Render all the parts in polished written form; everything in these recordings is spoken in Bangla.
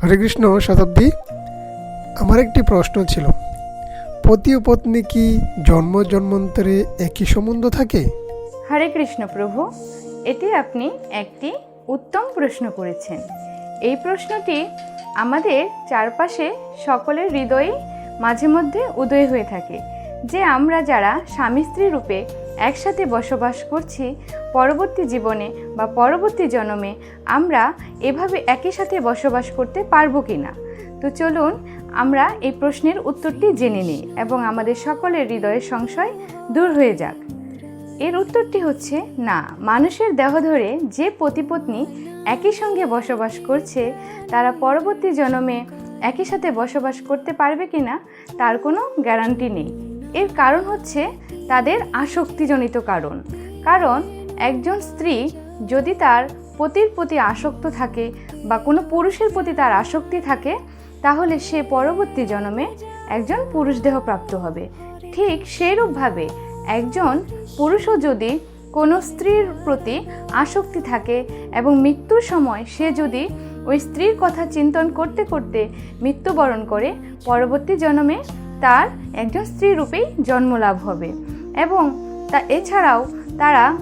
হরে কৃষ্ণ শতাব্দী। আমার একটি প্রশ্ন ছিল, পতি ও পত্নী কি জন্ম জন্মান্তরে একই সম্বন্ধ থাকে? হরে কৃষ্ণ প্রভু, এটি আপনি একটি উত্তম প্রশ্ন করেছেন। এই প্রশ্নটি আমাদের চারপাশে সকলের হৃদয়ে মাঝে মধ্যে উদয় হয়ে থাকে যে আমরা যারা স্বামী স্ত্রী রূপে একসাথে বসবাস করছি, পরবর্তী জীবনে বা পরবর্তী জন্মে আমরা এভাবে একই সাথে বসবাস করতে পারবো কি না। তো চলুন আমরা এই প্রশ্নের উত্তরটি জেনে নিই এবং আমাদের সকলের হৃদয়ের সংশয় দূর হয়ে যাক। এর উত্তরটি হচ্ছে না, মানুষের দেহ ধরে যে পতি-পত্নী একই সঙ্গে বসবাস করছে তারা পরবর্তী জন্মে একই সাথে বসবাস করতে পারবে কিনা তার কোনো গ্যারান্টি নেই। এর কারণ হচ্ছে তাদের আসক্তিজনিত কারণ একজন স্ত্রী যদি তার পতির প্রতি আসক্ত থাকে বা কোনো পুরুষের প্রতি তার আসক্তি থাকে তাহলে সে পরবর্তী জন্মে একজন পুরুষ দেহ প্রাপ্ত হবে। ঠিক সেইরূপভাবে একজন পুরুষও যদি কোনো স্ত্রীর প্রতি আসক্তি থাকে এবং মৃত্যুর সময় সে যদি ওই স্ত্রীর কথা চিন্তন করতে করতে মৃত্যুবরণ করে পরবর্তী জন্মে তার একজন স্ত্রী রূপেই জন্মলাভ হবে। এবং এছাড়াও তারা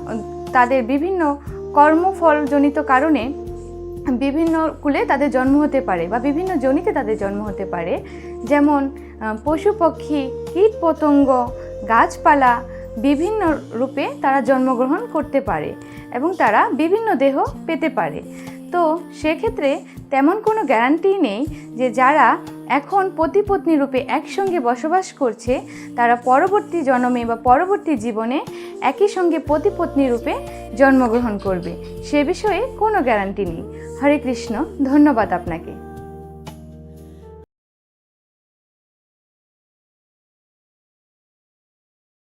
তাদের বিভিন্ন কর্মফলজনিত কারণে বিভিন্ন কুলে তাদের জন্ম হতে পারে বা বিভিন্ন যোনিতে তাদের জন্ম হতে পারে, যেমন পশু পক্ষী, কীট পতঙ্গ, গাছপালা বিভিন্ন রূপে তারা জন্মগ্রহণ করতে পারে এবং তারা বিভিন্ন দেহ পেতে পারে। তো সেক্ষেত্রে তেমন কোনো গ্যারান্টি নেই যে যারা এখন পতি পত্নী রূপে একসঙ্গে বসবাস করছে তারা পরবর্তী জন্মে বা পরবর্তী জীবনে একই সঙ্গে পতি পত্নী রূপে জন্মগ্রহণ করবে, সে বিষয়ে কোনো গ্যারান্টি নেই। হরে কৃষ্ণ, ধন্যবাদ আপনাকে।